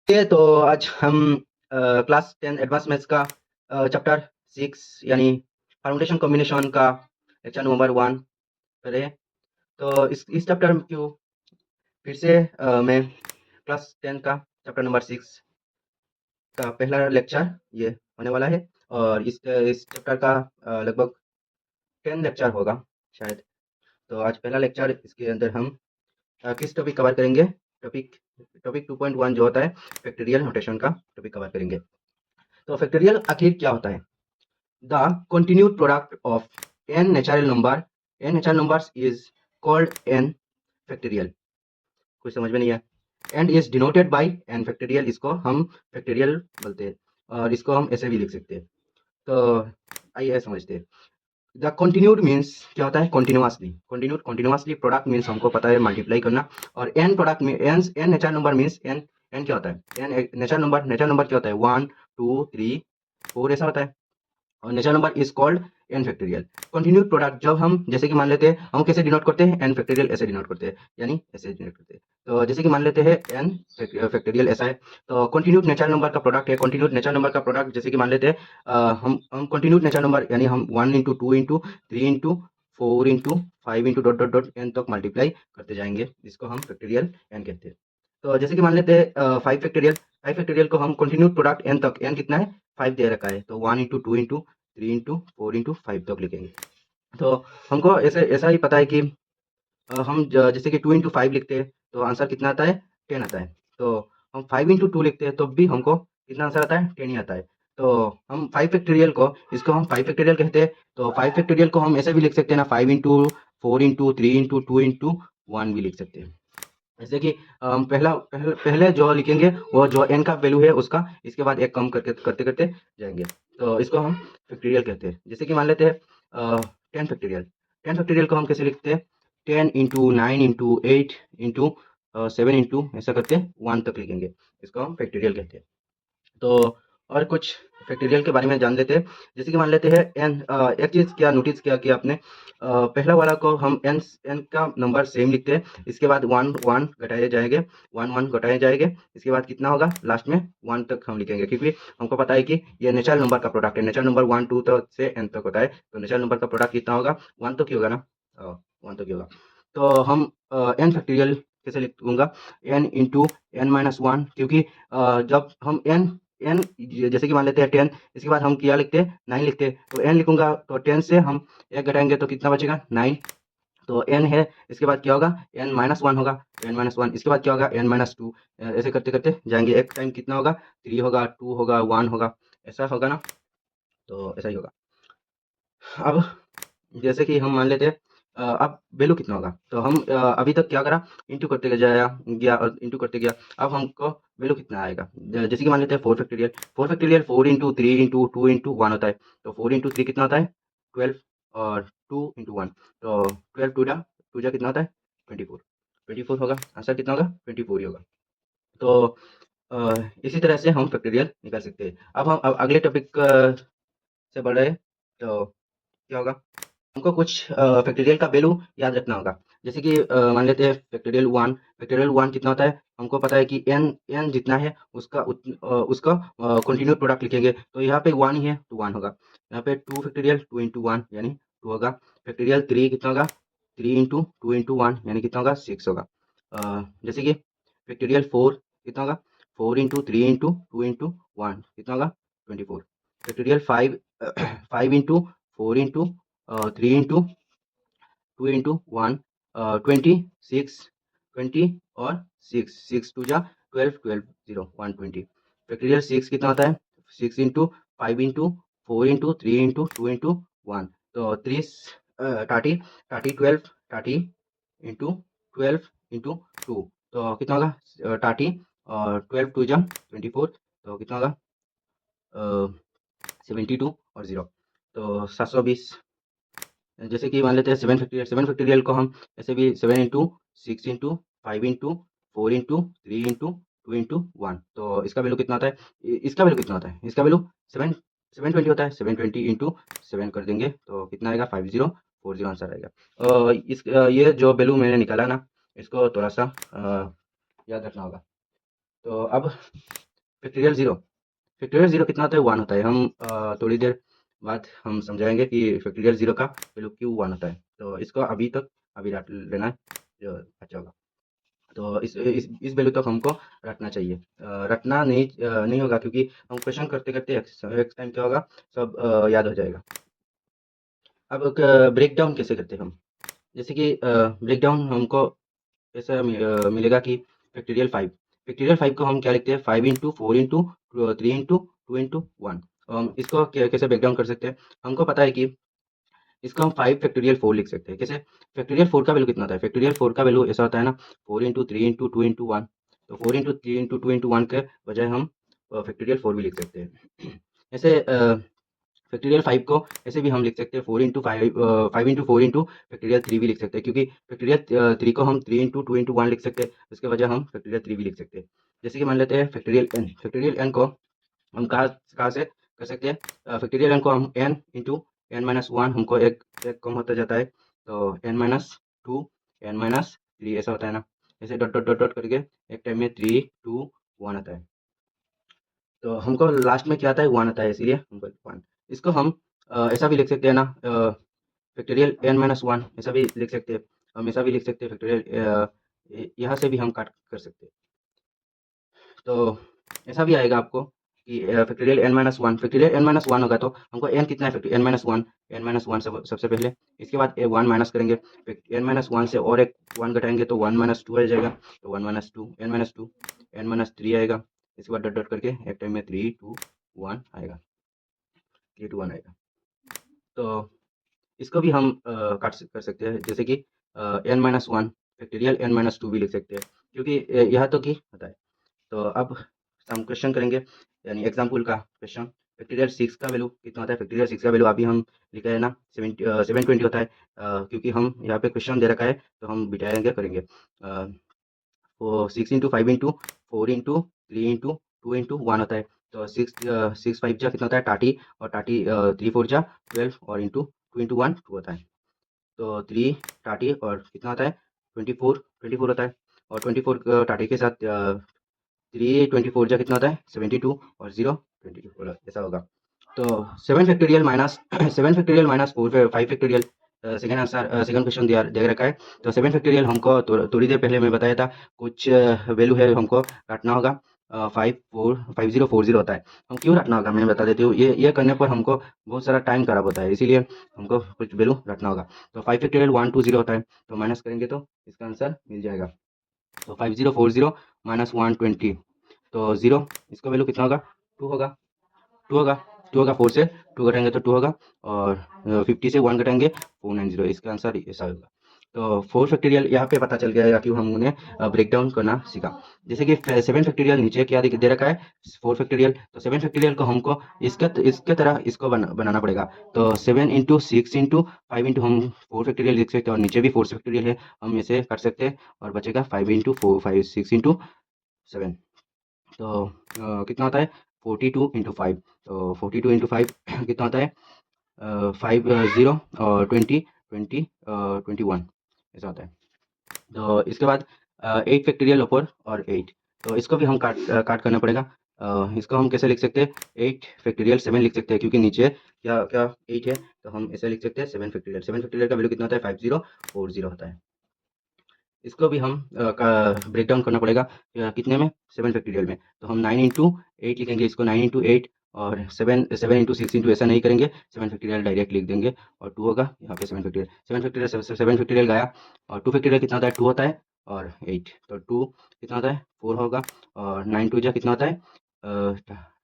तो आज हम क्लास 10 एडवांस मैथ्स का चैप्टर 6 यानी परमुटेशन कॉम्बिनेशन का लेक्चर नंबर 1 करें। तो इस चैप्टर में क्यों फिर से मैं क्लास 10 का चैप्टर नंबर 6 का पहला लेक्चर ये होने वाला है। और इस चैप्टर का लगभग 10 लेक्चर होगा शायद। तो आज पहला लेक्चर, इसके अंदर हम किस टॉपिक कवर करेंगे? टॉपिक टॉपिक 2.1 जो होता है फैक्टोरियल नोटेशन का टॉपिक कवर करेंगे। तो फैक्टोरियल आखिर क्या होता है? The continued product of n natural numbers is called n factorial। कुछ समझ में नहीं है? and is denoted by n factorial। इसको हम फैक्टोरियल बोलते हैं और इसको हम ऐसे भी लिख सकते हैं। तो आइए समझते हैं। द कंटिन्यूड मीन्स क्या होता है? कंटिन्यूअसली। कंटिन्यूअसली प्रोडक्ट मीन्स हमको पता है मल्टीप्लाई करना। और एन प्रोडक्ट में n natural number means n n क्या होता है? एन नेचुरल नंबर क्या होता है? 1 2 3 4 ऐसा होता है। और natural number is called an factorial. Continued product जब हम जैसे कि मान लेते हैं, हम कैसे डिनोट करते हैं? एन फैक्टोरियल ऐसे डिनोट करते हैं, यानी ऐसे डिनोट करते हैं। तो जैसे कि मान लेते हैं एन फैक्टोरियल ऐसा है। तो कंटिन्यूड नेचुरल नंबर का प्रोडक्ट है। कंटिन्यूड नेचुरल नंबर का प्रोडक्ट जैसे कि मान लेते हैं हम कंटिन्यूड नेचुरल नंबर यानी हम 1 into 2 into 3 into 4 into 5 into dot dot dot n तक मल्टीप्लाई करते जाएंगे, जिसको हम फैक्टोरियल एन कहते हैं। तो जैसे कि मान लेते हैं 5 फैक्टोरियल को हम कंटिन्यूड प्रोडक्ट एन तक, एन कितना है? 5 दे रखा है, तो 1 इंटू 2 इंटू 3 इंटू 4 इंटू 5 तक लिखेंगे। तो हमको ऐसे ऐसा ही पता है कि हम जैसे कि 2 इंटू 5 लिखते हैं तो आंसर कितना आता है? 10 आता है। तो हम 5 इंटू 2 लिखते हैं तो भी हमको कितना आंसर आता है? 10 ही आता है। तो हम 5 फैक्टोरियल को, इसको हम 5 फैक्टोरियल कहते हैं। तो 5 फैक्टोरियल को हम ऐसे भी लिख सकते हैं ना, 5 इंटू 4 इंटू 3 इंटू 2 इंटू 1 भी लिख सकते हैं। जैसे कि हम पहले जो लिखेंगे वो जो n का वैल्यू है उसका, इसके बाद एक कम करके करते करते जाएंगे। तो इसको हम फैक्टोरियल कहते हैं। जैसे कि मान लेते हैं 10 फैक्टोरियल। 10 फैक्टोरियल को हम कैसे लिखते हैं? 10 इंटू 9 इंटू 8 इंटू 7 इंटू ऐसा करते 1 तक लिखेंगे, इसको हम फैक्टोरियल कहते हैं। तो और कुछ फैक्टोरियल के बारे में जान लेते हैं। जैसे कि मान लेते हैं एक चीज़ क्या नोटिस किया कि आपने पहला वाला को हम एन का नंबर सेम लिखते हैं, इसके बाद 1 1 घटाए जाएंगे, 1 1 घटाए जाएंगे, इसके बाद कितना होगा? लास्ट में 1 तक हम लिखेंगे, क्योंकि हमको पता है कि ये नेचुरल नंबर का प्रोडक्ट है। नेचुरल नंबर 1 2 तक से एन तक होता है, तो नेचुरल नंबर का प्रोडक्ट कितना होगा? 1 तक ही होगा ना। 1 तक ही होगा। तो हम एन फैक्टोरियल कैसे लिखूंगा? एन इंटू एन माइनस 1, क्योंकि जब हम एन एन जैसे कि मान लेते हैं 10, इसके बाद हम क्या लिखते हैं? 9 लिखते हैं। तो एन लिखूंगा तो 10 से हम एक घटाएंगे तो कितना बचेगा? 9। तो एन है, इसके बाद क्या होगा? एन माइनस 1 होगा, एन माइनस 1, इसके बाद क्या होगा? N minus 2। ऐसे करते करते जाएंगे। एक टाइम कितना होगा? 3 होगा, 2 होगा, 1 होगा, ऐसा होगा ना। तो ऐसा ही होगा। अब जैसे कि हम मान लेते हैं अब वैल्यू कितना होगा? तो हम अभी तक क्या करा? इंटू करते गया और इंटू करते गया। अब हमको वैल्यू कितना आएगा? जैसे कि मान लेते हैं 4 फैक्टोरियल। 4 इंटू 3 इंटू 2 इंटू 1 होता है। तो 4 इंटू 3 कितना होता है? 12। और 2 इंटू 1, तो 12 टू जा कितना होता है? 24। 24 होगा, आंसर कितना होगा? 24 ही होगा। तो इसी तरह से हम फैक्टोरियल निकाल सकते हैं। अब अगले टॉपिक से बढ़ रहे हैं। तो क्या होगा? हमको कुछ फैक्टोरियल का वैल्यू याद रखना होगा। जैसे कि मान लेते हैं फैक्टोरियल 1 कितना होता है? हमको पता है कि एन जितना है उसका कंटिन्यूड प्रोडक्ट लिखेंगे। तो यहाँ पे 1 ही है तो 1 होगा। यहाँ पे 2 फैक्टोरियल 2 इंटू 1 यानी 2 होगा। फैक्टोरियल 3 कितना होगा? 3 इंटू 2 इंटू 1 यानी कितना होगा? 6 होगा। जैसे कि फैक्टोरियल 4 कितना होगा? 4 इंटू 3 इंटू 2 इंटू 1 कितना होगा? 24। Factorial 5 5 into 4 into 3 into 2 into 1 26। 20 और 6 6 टू जा 12 12 0 120। फैक्टोरियल 6 कितना होता है? 6 into 5 into 4 into 3 into 2 into 1, तो 30 30 30 12 30 इंटू 12 इंटू 2, तो कितना होगा? 30 और 12 टू जा 24, तो कितना होगा? 72 और 0, तो 720। जैसे कि मान लेते हैं 7 फैक्टोरियल को हम ऐसे भी 7 into 6 into 5 into 4 into 3 into 2 into 1, तो इसका वैल्यू कितना होता है? इसका वैल्यू कितना होता है? इसका वैल्यू 720 होता है। 720 इंटू 7 कर देंगे तो कितना आएगा? 5040 आंसर आएगा। ये जो वैल्यू मैंने निकाला ना, इसको थोड़ा सा याद रखना होगा। तो अब फैक्टोरियल ज़ीरो कितना होता है? 1 होता है। हम थोड़ी देर बाद हम समझाएंगे कि फैक्टोरियल ज़ीरो का वैल्यू क्यों 1 होता है। तो इसको अभी रट लेना है, जो अच्छा होगा। तो इस वैल्यू तक हमको रटना चाहिए। रटना नहीं होगा, क्योंकि हम क्वेश्चन करते करते एक टाइम क्या होगा, सब याद हो जाएगा। अब ब्रेक डाउन कैसे करते हैं हम? जैसे कि ब्रेक डाउन हमको ऐसा मिलेगा कि फैक्टोरियल 5 को हम क्या लिखते हैं? 5 इंटू 4 इंटू 3 इंटू 2 इंटू 1। हम इसको कैसे ब्रेक डाउन कर सकते हैं? हमको पता है कि इसको हम 5 फैक्टोरियल 4 लिख सकते हैं। कैसे? फैक्टोरियल 4 का वैल्यू कितना होता है? फैक्टोरियल 4 का वैल्यू ऐसा होता है ना, 4 इंटू 3 इंटू 2 इंटू 1। तो 4 इंटू 3 इंटू 2 इंटू 1 के बजाय हम फैक्टोरियल 4 भी लिख सकते हैं। ऐसे फैक्टोरियल 5 को ऐसे भी हम लिख सकते हैं, 4 इंटू 5 इंटू 4 इंटू फैक्टोरियल 3 भी लिख सकते हैं, क्योंकि फैक्टोरियल 3 को हम 3 इंटू 2 इंटू 1 लिख सकते हैं, उसके बजाय हम फैक्टोरियल 3 भी लिख सकते हैं। जैसे कि मान लेते हैं फैक्टोरियल एन को हम कहाँ से कर सकते हैं? फैक्टोरियल एन को हम n into n minus one, हमको एक कम होता जाता है, तो n minus two, n minus three, ऐसा होता है ना। ऐसे डॉट डॉट डॉट डॉट करके एक टाइम में 3 2 1 आता है। तो हमको लास्ट में क्या आता है? 1 आता है, इसीलिए हमको 1। इसको हम ऐसा भी लिख सकते हैं ना, फैक्टोरियल एन माइनस वन, ऐसा भी लिख सकते हैं। हम ऐसा भी लिख सकते हैं, फैक्टोरियल यहाँ से भी हम काट कर सकते हैं। तो ऐसा भी आएगा आपको कि फैक्टोरियल एन माइनस वन होगा, तो हमको एन कितना है? फैक्टोरियल एन माइनस वन सबसे पहले, इसके बाद वन माइनस करेंगे, एन माइनस वन से और एक वन घटाएंगे तो वन माइनस टू आ जाएगा, तो one minus two, n minus three आएगा। इसके बाद डॉट डॉट करके एक टाइम में 3 2 1 आएगा, 3 2 1 आएगा। तो इसको भी हम कर सकते हैं, जैसे कि n minus one factorial n minus two भी लिख सकते हैं, क्योंकि यह तो की होता है। तो अब हम क्वेश्चन करेंगे, यानी एग्जाम्पल का क्वेश्चन। फैक्टोरियल 6 का वैल्यू कितना होता है? फैक्टोरियल 6 का वैल्यू अभी हम लिखा है ना, 720 होता है, क्योंकि हम यहाँ पे क्वेश्चन दे रखा है, तो हम बिठाएंगे करेंगे। वो 6 into 5 into 4 into 3 into 2 into 1 होता है। तो 6 5 जा कितना होता है? 30, और 30 3 4 जा 12, और इंटू 2 इंटू 1 2 होता है। तो 3 30 और कितना होता है? 24 होता है, और 24 30 के साथ 3 24 जा कितना होता है? 72, और 0 22, ऐसा होगा। तो 7 factorial minus 7 factorial minus 5 factorial, second answer, second question दिया दे रखा है। तो 7 फैक्टोरियल हमको थोड़ी देर पहले मैं बताया था, कुछ वैल्यू है हमको काटना होगा। 5040 होता है। हम क्यों रखना होगा मैं बता देती हूँ। ये करने पर हमको बहुत सारा टाइम खराब होता है, इसीलिए हमको कुछ वैल्यू रखना होगा। तो 5 फैक्टोरियल 120 होता है, तो माइनस करेंगे तो इसका आंसर मिल जाएगा। तो 5040 माइनस 120, तो 0, इसका वैल्यू कितना होगा? 2 होगा, 2 होगा, 2 होगा। 4 से 2 घटाएंगे तो 2 होगा, और 50 से 1 घटाएंगे 490, इसका आंसर ऐसा होगा। तो 4 फैक्टोरियल यहाँ पे पता चल गया कि हमने ब्रेक डाउन करना सीखा। जैसे कि 7 फैक्टोरियल नीचे क्या दे रखा है? 4 फैक्टोरियल। तो 7 फैक्टोरियल को हमको इसके तरह इसको बनाना पड़ेगा। तो 7 इंटू 6 इंटू 5 इंटू हम 4 फैक्टोरियल लिख सकते हैं, और नीचे भी 4 फैक्टोरियल है, हम इसे कर सकते हैं, और बचेगा 5 इंटू 4 5 6 इंटू 7। तो कितना होता है? 42 इंटू 5। तो 42 इंटू 5 कितना होता है? 5 0 और 20 20 21, ऐसा होता है। तो इसके बाद 8 फैक्टोरियल ऊपर और 8, तो इसको भी हम काट करना पड़ेगा। इसको हम कैसे लिख सकते हैं? 8 फैक्टोरियल 7 लिख सकते हैं, क्योंकि नीचे क्या क्या 8 है, तो हम ऐसे लिख सकते हैं 7 फैक्टोरियल का वैल्यू कितना होता है? 5040 होता है। इसको भी हम ब्रेक डाउन करना पड़ेगा, कितने में? 7 फैक्टोरियल में। तो हम 9 इंटू 8 लिखेंगे, इसको 9 इंटू 8, और 7 इंटू 6 इंटू ऐसा नहीं करेंगे, 7 फैक्टोरियल डायरेक्ट लिख देंगे, और 2 होगा यहाँ पे 7 फैक्टोरियल गया, और 2 फैक्टोरियल कितना होता है? 2 होता है, और 8, तो 2 कितना होता है? 4 होगा, और 9 2 जा कितना होता है?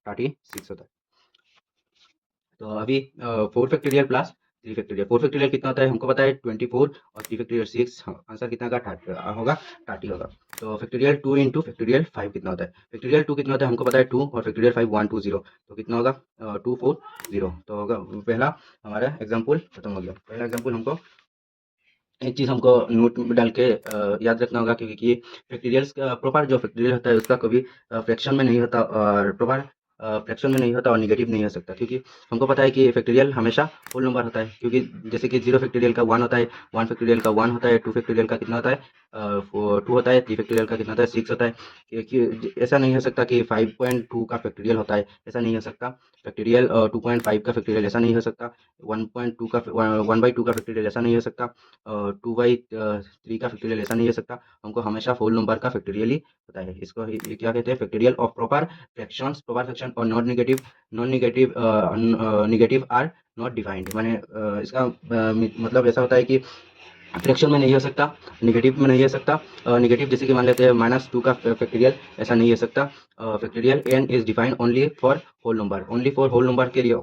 36 होता है। तो अभी 4 फैक्टोरियल प्लस 3 फैक्टोरियल, 4 फैक्टोरियल कितना होता है? हमको पता है 24, और 3 फैक्टोरियल 6, आंसर कितना का होगा? 30 होगा। तो फैक्टोरियल 2 इंटू फैक्टोरियल 5 कितना होता है? फैक्टोरियल 2 कितना होता है? हमको पता है 2, और फैक्टोरियल 5 120, तो कितना होगा? 240, तो होगा। पहला हमारा एग्जाम्पल खत्म हो गया। पहला एग्जाम्पल हमको एक चीज़ हमको नोट में डाल के याद रखना होगा, क्योंकि फैक्टोरियल्स का प्रॉपर जो फैक्टोरियल होता है उसका कभी फ्रैक्शन में नहीं होता, और प्रॉपर फ्रैक्शन में नहीं होता और निगेटिव नहीं हो सकता, क्योंकि हमको पता है कि फैक्टोरियल हमेशा होल नंबर होता है, क्योंकि जैसे कि 0 फैक्टोरियल का 1 होता है, 1 फैक्टोरियल का 1 होता है, 2 फैक्टोरियल का कितना होता है 2 होता है, 3 फैक्टोरियल का कितना होता है 6 होता है। ऐसा नहीं हो सकता कि 5.2 का फैक्टोरियल होता है, ऐसा नहीं हो सकता। फैक्टोरियल 2.5 का फैक्टोरियल ऐसा नहीं हो सकता। 1.2 का 1/2 का फैक्टोरियल ऐसा नहीं हो सकता। 2/3 का फैक्टोरियल ऐसा नहीं हो सकता। हमको हमेशा होल नंबर का फैक्टोरियल ही होता है। इसको ये क्या कहते हैं, factorial of proper fractions, proper fraction और निगेटिव आर नॉट डिफाइंड। माने इसका मतलब ऐसा होता है कि फ्रैक्शन में नहीं हो सकता, निगेटिव में नहीं हो सकता। निगेटिव जैसे कि मान लेते हैं -2 का फैक्टोरियल, ऐसा नहीं हो सकता। Factorial n is defined only for whole number, only for whole number के लिए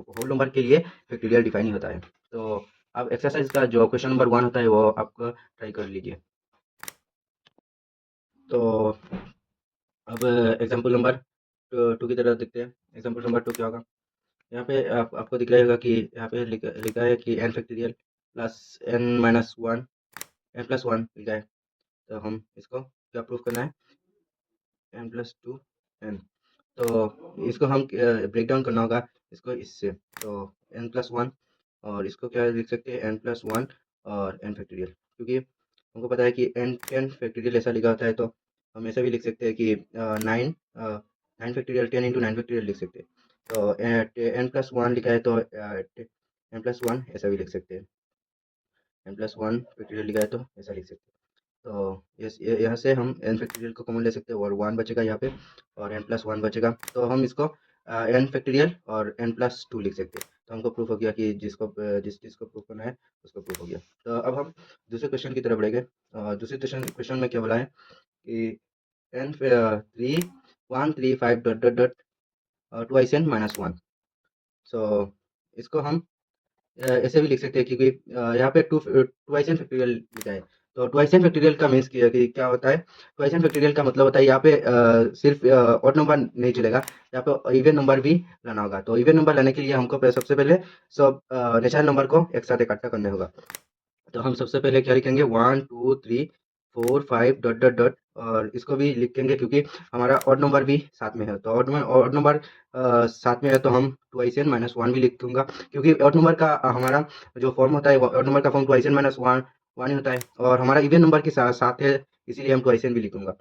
फैक्टोरियल डिफाइन ही होता है। तो अब एक्सरसाइज का जो क्वेश्चन नंबर 1 होता है वो आप ट्राई कर लीजिए। तो अब एग्जाम्पल नंबर 2 की तरफ देखते हैं। एग्जाम्पल नंबर 2 क्या होगा। यहाँ पे आपको दिख रहा होगा कि यहाँ पे लिखा है कि n factorial plus n-1 n+1 लिखा है। तो हम इसको क्या प्रूफ करना है, n+2 n। तो इसको हम ब्रेक डाउन करना होगा इसको इससे। तो n+1 और इसको क्या लिख सकते हैं n+1 और n फैक्टोरियल, क्योंकि हमको पता है कि n फैक्टोरियल ऐसा लिखा होता है, तो हम ऐसा भी लिख सकते हैं कि 9 फैक्टोरियल 10 इंटू 9 फैक्टोरियल लिख सकते हैं। तो n+1 लिखा है तो n+1 ऐसा भी लिख सकते हैं, n+1 फैक्टोरियल लिखा है तो ऐसा लिख सकते हैं। तो यहाँ से हम n फैक्टोरियल को कॉमन ले सकते हैं और 1 बचेगा यहाँ पे और n+1 बचेगा। तो हम इसको n फैक्टोरियल और n+2 लिख सकते हैं। तो हमको प्रूफ हो गया कि जिस चीज़ को प्रूफ करना है उसको प्रूफ हो गया। तो अब हम दूसरे क्वेश्चन की तरफ बढ़ेंगे। दूसरे क्वेश्चन में क्या बोला है कि n 3 1 3 5 dot dot dot twice n -1। सो इसको हम ऐसे भी लिख सकते हैं, क्योंकि यहाँ पे ट्वाइस एन फैक्टोरियल लिखा है। तो ट्वाइस एन फैक्टोरियल का मीन्स क्या होता है, ट्वाइस एन फैक्टोरियल का मतलब होता है यहाँ पे सिर्फ ऑड नंबर नहीं चलेगा, यहाँ पे इवन नंबर भी लाना होगा। तो इवन नंबर लाने के लिए हमको सबसे पहले सब नेचुरल नंबर को एक साथ इकट्ठा करना होगा। तो हम सबसे पहले क्या लिखेंगे 1 2 3 4 5 डॉट डॉट डॉट और इसको भी लिखेंगे, क्योंकि हमारा ऑड नंबर भी साथ में है। तो ऑड नंबर साथ में है तो हम ट्वाइस एन -1 भी लिखूंगा, क्योंकि ऑड नंबर का हमारा जो फॉर्म होता है ऑड नंबर का फॉर्म ट्वाइस एन -1 ही होता है और हमारा इवन नंबर के साथ है, इसीलिए हम ट्वाइस एन भी लिखूंगा।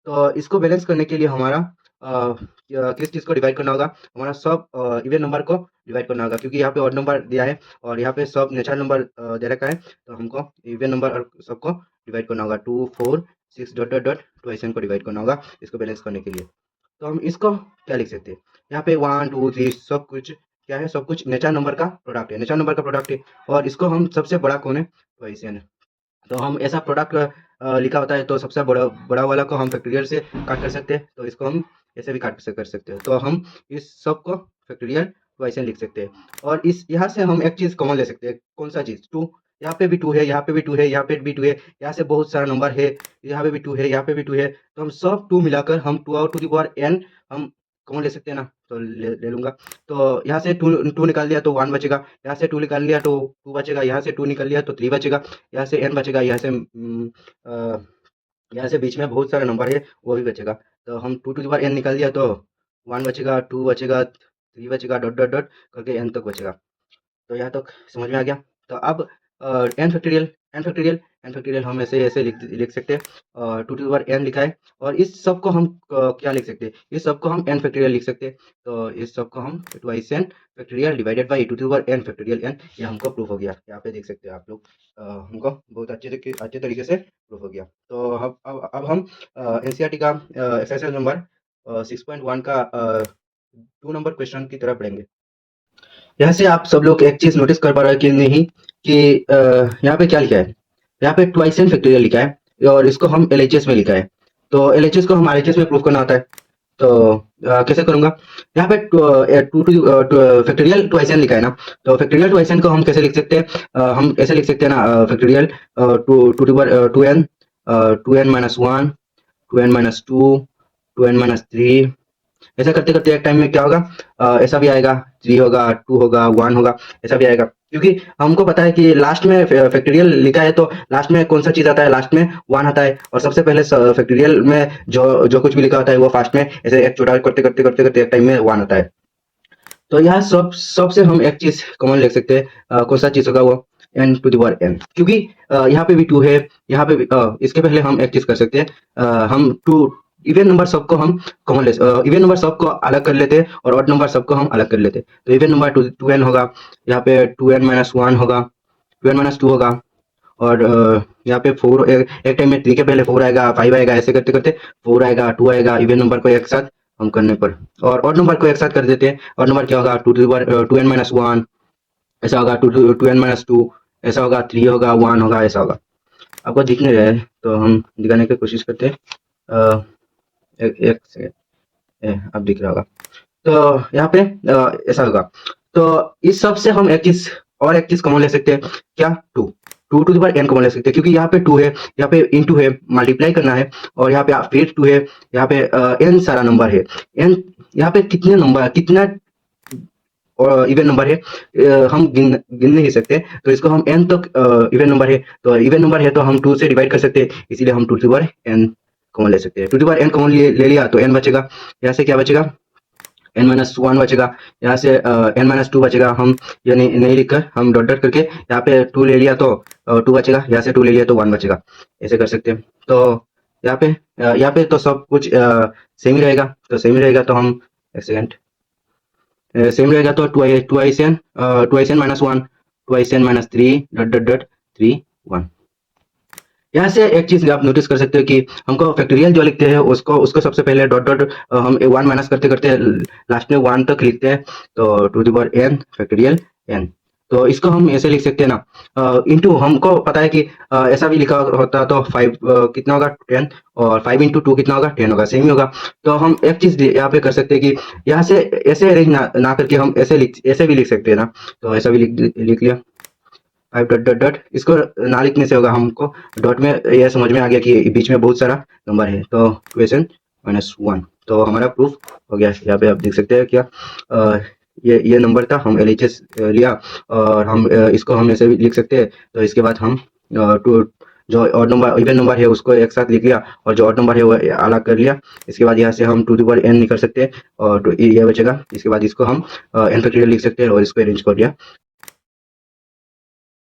तो इसको बैलेंस करने के लिए हमारा किस चीज़ को डिवाइड करना होगा, हमारा सब इवन नंबर को डिवाइड करना होगा, क्योंकि यहाँ पे ऑड नंबर दिया है और यहाँ पे सब नेचुरल नंबर दे रखा है। तो हमको इवन नंबर और सबको डिवाइड करना होगा 2 4 6 dot dot dot twice n को डिवाइड करना होगा इसको बैलेंस करने के लिए। तो हम इसको क्या लिख सकते हैं, यहाँ पे 1 2 3 सब कुछ क्या है, सब कुछ नेचुरल नंबर का प्रोडक्ट है, नेचुरल नंबर का प्रोडक्ट है और इसको हम सबसे बड़ा कौन है ट्वाइस एन। तो हम ऐसा प्रोडक्ट लिखा होता है तो सबसे बड़ा बड़ा वाला को हम फैक्टोरियल से काट कर सकते हैं, तो इसको हम ऐसे भी काट से कर सकते हैं। तो हम इस सब को फैक्टोरियल ट्वाइस एन लिख सकते हैं और इस यहाँ से हम एक चीज़ कॉमन ले सकते हैं। कौन सा चीज़, 2। यहाँ पे भी 2 है, यहाँ पे भी 2 है, यहाँ पे भी 2 है, यहाँ से बहुत सारा नंबर है, यहाँ पे भी 2 है, यहाँ पे भी 2 है। तो हम सब 2 मिलाकर हम 2 टू द पावर n हम कॉमन ले सकते हैं ना, तो ले लूंगा। तो यहाँ से 2 निकाल दिया तो 1 बचेगा, यहाँ से 2 निकाल लिया तो 2 बचेगा, यहाँ से 2 निकाल लिया तो 3 बचेगा, यहाँ से n बचेगा, यहाँ से बीच में बहुत सारा नंबर है वो भी बचेगा। तो हम 2 टू द पावर n निकाल दिया तो 1 बचेगा, 2 बचेगा, 3 बचेगा, डॉट डॉट डॉट करके n तक बचेगा। तो यहाँ तक समझ में आ गया। तो अब n factorial n factorial n factorial हम ऐसे ऐसे लिख सकते हैं। 2 टू द पावर n लिखा है और इस सब को हम क्या लिख सकते हैं, इस सब को हम एन फैक्टोरियल लिख सकते हैं। तो इस सब को हम twice n factorial divided by 2 to the power n factorial n, ये हमको प्रूफ हो गया। यहाँ पे देख सकते हैं आप लोग, हमको बहुत अच्छे तरीके से प्रूफ हो गया। तो अब हम एनसीईआरटी का एक्सरसाइज नंबर 6.1 का 2 नंबर क्वेश्चन की तरफ बढ़ेंगे। यहाँ से आप सब लोग एक चीज नोटिस कर पा रहे हैं कि नहीं कि यहाँ पे क्या लिखा है, यहाँ पे ट्वाइस एन फैक्टोरियल लिखा है और इसको हम एलएचएस में लिखा है। तो एलएचएस को हम आरएचएस में प्रूफ करना होता है। तो कैसे करूंगा, यहाँ पे 2 टू फैक्टोरियल ट्वाइस एन लिखा है ना, तो फैक्टोरियल ट्वाइस एन को हम कैसे लिख सकते हैं, हम ऐसे लिख सकते हैं ना, फैक्टोरियल 2n-1 2n-2 2n-3। ऐसा करते करते एक टाइम में क्या होगा, ऐसा भी आएगा, 3 होगा, 2 होगा, 1 होगा, ऐसा भी आएगा, क्योंकि हमको पता है कि लास्ट में फैक्टोरियल लिखा है तो लास्ट में कौन सा चीज आता है, लास्ट में 1 आता है और सबसे पहले फैक्टोरियल में जो जो कुछ भी लिखा होता है वो फास्ट में ऐसे एक छोटा करते करते करते करते एक टाइम में 1 आता है। तो यहाँ सबसे हम एक चीज कॉमन लिख सकते हैं, कौन सा चीज होगा वो n to the power n, क्योंकि यहाँ पे भी 2 है, यहाँ पे भी इसके पहले हम एक चीज कर सकते हैं, हम टू इवन नंबर सबको हम कॉमन ले, इवन नंबर सबको अलग कर लेते हैं और ऑड नंबर सबको हम अलग कर लेते हैं। तो इवन नंबर 2n होगा, यहाँ पे 2n माइनस 1 होगा, 2n माइनस 2 होगा, और यहाँ पे 4 एक टाइम में 3 के पहले 4 आएगा, 5 आएगा, ऐसे करते करते 4 आएगा, 2 आएगा, इवन नंबर को एक साथ हम करने पर, और ऑड नंबर को एक साथ कर देते हैं। ऑड नंबर क्या होगा, 2 to the power 2n minus 1, ऐसा होगा 2n माइनस 2, ऐसा होगा 3 होगा, 1 होगा, ऐसा होगा। आपको दिख नहीं रहा है तो हम दिखाने की कोशिश करते हैं, एक सेकेंड, अब दिख रहा होगा। तो यहाँ पे ऐसा होगा। तो इस सब से हम एक चीज कॉमन ले सकते हैं, क्या, 2 to to the power n common ले सकते हैं, क्योंकि यहाँ पे 2 है, यहाँ पे इनटू है, मल्टीप्लाई करना है, और यहाँ पे फिर 2 है, यहाँ पे n सारा नंबर है, n यहाँ पे कितना इवन नंबर है, हम गिन नहीं सकते, तो इसको हम n तक इवन नंबर है, तो इवन नंबर है तो हम 2 से डिवाइड कर सकते हैं, इसीलिए हम 2 to the power n common ले सकते हैं। 2 to the power n common ले लिया तो n बचेगा, यहाँ से क्या बचेगा, n माइनस 1 बचेगा, यहाँ से n माइनस 2 बचेगा, हम ये नहीं लिखकर हम डॉट डॉट करके यहाँ पे 2 ले लिया तो 2 बचेगा, यहाँ से 2 ले लिया तो 1 बचेगा, ऐसे कर सकते हैं। तो यहाँ पे तो सब कुछ सेम ही रहेगा, तो सेम ही रहेगा, तो हम एक सेकेंड, सेम रहेगा, तो 2 minus 1, 2 minus 3 dot dot dot 3 1। यहाँ से एक चीज आप नोटिस कर सकते हो कि हमको फैक्टोरियल जो लिखते हैं उसको सबसे पहले डॉट डॉट हम 1 माइनस करते करते लास्ट में 1 तक लिखते हैं, तो to the power n factorial n। तो इसको हम ऐसे लिख सकते हैं ना, इनटू हमको पता है कि ऐसा भी लिखा होता तो 5 कितना होगा 10, और 5 इंटू 2 कितना होगा 10 होगा, सेम ही होगा। तो हम एक चीज यहाँ पे कर सकते हैं कि यहाँ से ऐसे अरेंज ना करके हम ऐसे भी लिख सकते हैं ना, तो ऐसा भी लिख लिया 5 डॉट डॉट डॉट, इसको ना लिखने से होगा, हमको डॉट में यह समझ में आ गया कि बीच में बहुत सारा नंबर है, तो 2n माइनस 1, तो हमारा प्रूफ हो गया। यहाँ पे आप देख सकते हैं क्या, ये नंबर था, हम LHS लिया, और हम इसको हम ऐसे भी लिख सकते हैं। तो इसके बाद हम टू जो ऑड नंबर इवन नंबर है उसको एक साथ लिख लिया, और जो ऑड नंबर है वो अलग कर लिया। इसके बाद यहाँ से हम टू द पावर n निकल सकते हैं, और ये बचेगा। इसके बाद इसको हम n फैक्टोरियल लिख सकते हैं, और इसको अरेंज कर दिया।